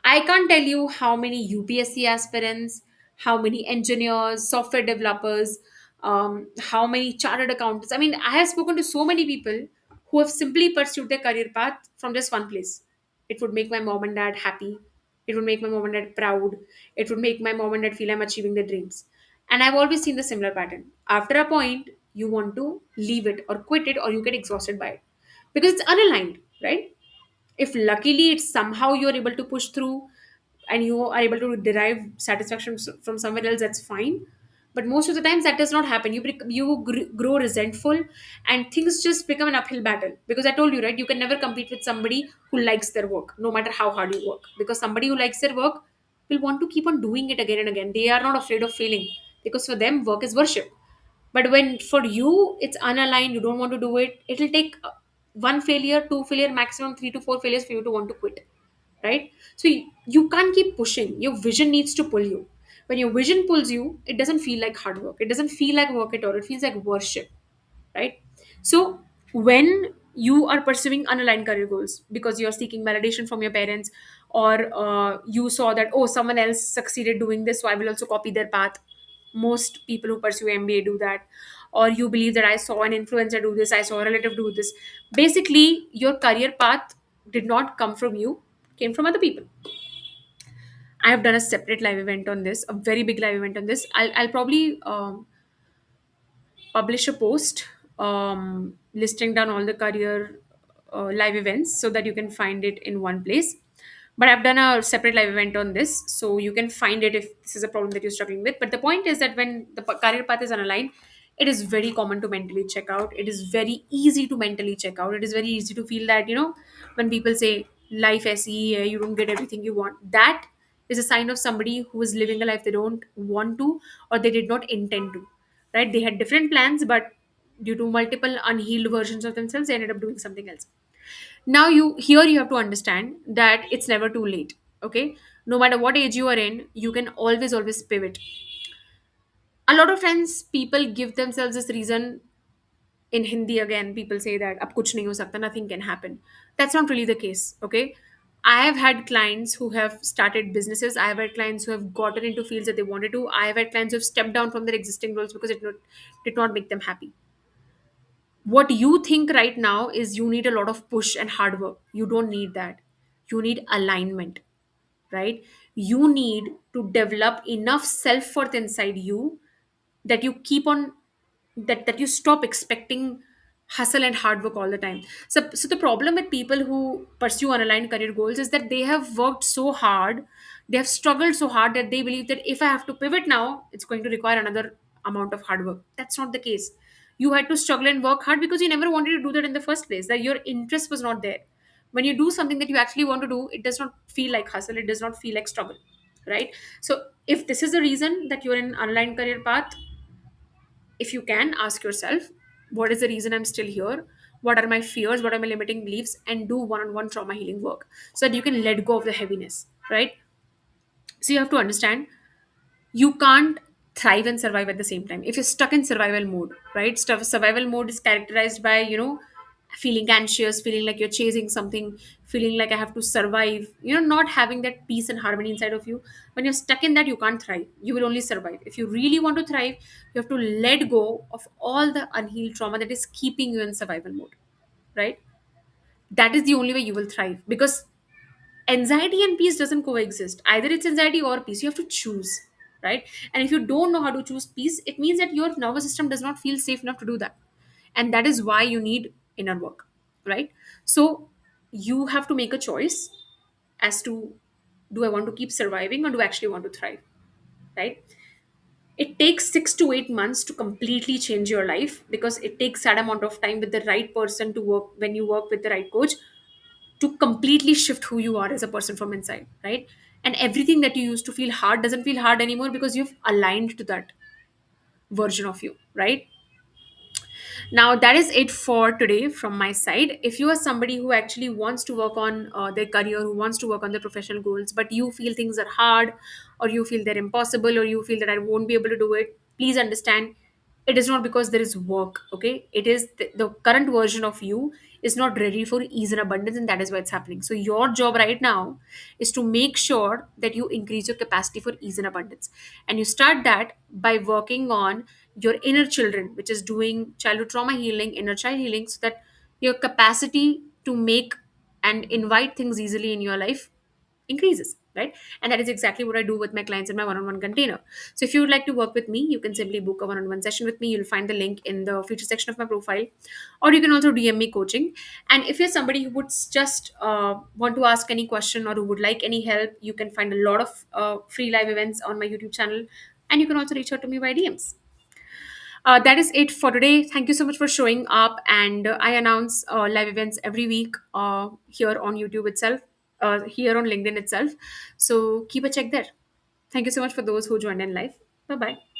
I can't tell you how many UPSC aspirants, how many engineers, software developers, how many chartered accountants. I mean, I have spoken to so many people who have simply pursued their career path from just one place. It would make my mom and dad happy. It would make my mom and dad proud. It would make my mom and dad feel I'm achieving their dreams. And I've always seen the similar pattern. After a point, you want to leave it or quit it, or you get exhausted by it because it's unaligned, right? If luckily it's somehow you're able to push through and you are able to derive satisfaction from somewhere else, that's fine. But most of the times that does not happen. You grow resentful, and things just become an uphill battle. Because I told you, right, you can never compete with somebody who likes their work, no matter how hard you work. Because somebody who likes their work will want to keep on doing it again and again. They are not afraid of failing, because for them work is worship. But when for you it's unaligned, you don't want to do it, it'll take one failure, two failure, maximum three to four failures for you to want to quit, right? So you can't keep pushing. Your vision needs to pull you. When your vision pulls you, it doesn't feel like hard work, it doesn't feel like work at all, it feels like worship, right? So when you are pursuing unaligned career goals because you're seeking validation from your parents, or you saw that, oh, someone else succeeded doing this, so I will also copy their path. Most people who pursue MBA do that. Or you believe that I saw an influencer do this, I saw a relative do this. Basically, your career path did not come from you, came from other people. I have done a separate live event on this, a very big live event on this. I'll probably publish a post listing down all the career live events so that you can find it in one place. But I've done a separate live event on this, so you can find it if this is a problem that you're struggling with. But the point is that when the career path is unaligned, it is very common to mentally check out. It is very easy to mentally check out. It is very easy to feel that, when people say life SE, you don't get everything you want, that is a sign of somebody who is living a life they don't want to, or they did not intend to, right? They had different plans, but due to multiple unhealed versions of themselves, they ended up doing something else. Now you have to understand that it's never too late. Okay, no matter what age you are in, you can always pivot. A lot of times people give themselves this reason. In Hindi, again, people say that ab kuch nahi ho sakta, nothing can happen. That's not really the case. Okay, I have had clients who have started businesses. I have had clients who have gotten into fields that they wanted to. I have had clients who have stepped down from their existing roles because did not make them happy. What you think right now is you need a lot of push and hard work. You don't need that. You need alignment, right? You need to develop enough self-worth inside you that you keep on, that you stop expecting hustle and hard work all the time. So the problem with people who pursue unaligned career goals is that they have worked so hard, they have struggled so hard that they believe that if I have to pivot now, it's going to require another amount of hard work. That's not the case. You had to struggle and work hard because you never wanted to do that in the first place, that your interest was not there. When you do something that you actually want to do, it does not feel like hustle, it does not feel like struggle, right? So if this is the reason that you're in an unaligned career path, if you can ask yourself, what is the reason I'm still here, what are my fears, what are my limiting beliefs, and do one-on-one trauma healing work so that you can let go of the heaviness, right? So you have to understand, you can't thrive and survive at the same time if you're stuck in survival mode, right? Survival mode is characterized by, feeling anxious, feeling like you're chasing something, feeling like I have to survive, not having that peace and harmony inside of you. When you're stuck in that, you can't thrive, you will only survive. If you really want to thrive, you have to let go of all the unhealed trauma that is keeping you in survival mode, right? That is the only way you will thrive, because anxiety and peace doesn't coexist. Either it's anxiety or peace, you have to choose, right? And if you don't know how to choose peace, it means that your nervous system does not feel safe enough to do that. And that is why you need inner work, right? So you have to make a choice as to, do I want to keep surviving or do I actually want to thrive, right? It takes 6 to 8 months to completely change your life, because it takes that amount of time with the right person to work. When you work with the right coach, to completely shift who you are as a person from inside, right? And everything that you used to feel hard doesn't feel hard anymore, because you've aligned to that version of you, right? Now, that is it for today from my side. If you are somebody who actually wants to work on their career, who wants to work on their professional goals, but you feel things are hard, or you feel they're impossible, or you feel that I won't be able to do it, please understand, it is not because there is work, okay? It is the current version of you is not ready for ease and abundance, and that is why it's happening. So, your job right now is to make sure that you increase your capacity for ease and abundance. And you start that by working on your inner children, which is doing childhood trauma healing, inner child healing, so that your capacity to make and invite things easily in your life increases, right? And that is exactly what I do with my clients in my one-on-one container. So if you would like to work with me, you can simply book a one-on-one session with me. You'll find the link in the feature section of my profile, or you can also DM me coaching. And if you're somebody who would just want to ask any question, or who would like any help, you can find a lot of free live events on my YouTube channel, and you can also reach out to me by DMs. That is it for today. Thank you so much for showing up. And I announce live events every week here on YouTube itself, here on LinkedIn itself. So keep a check there. Thank you so much for those who joined in live. Bye bye.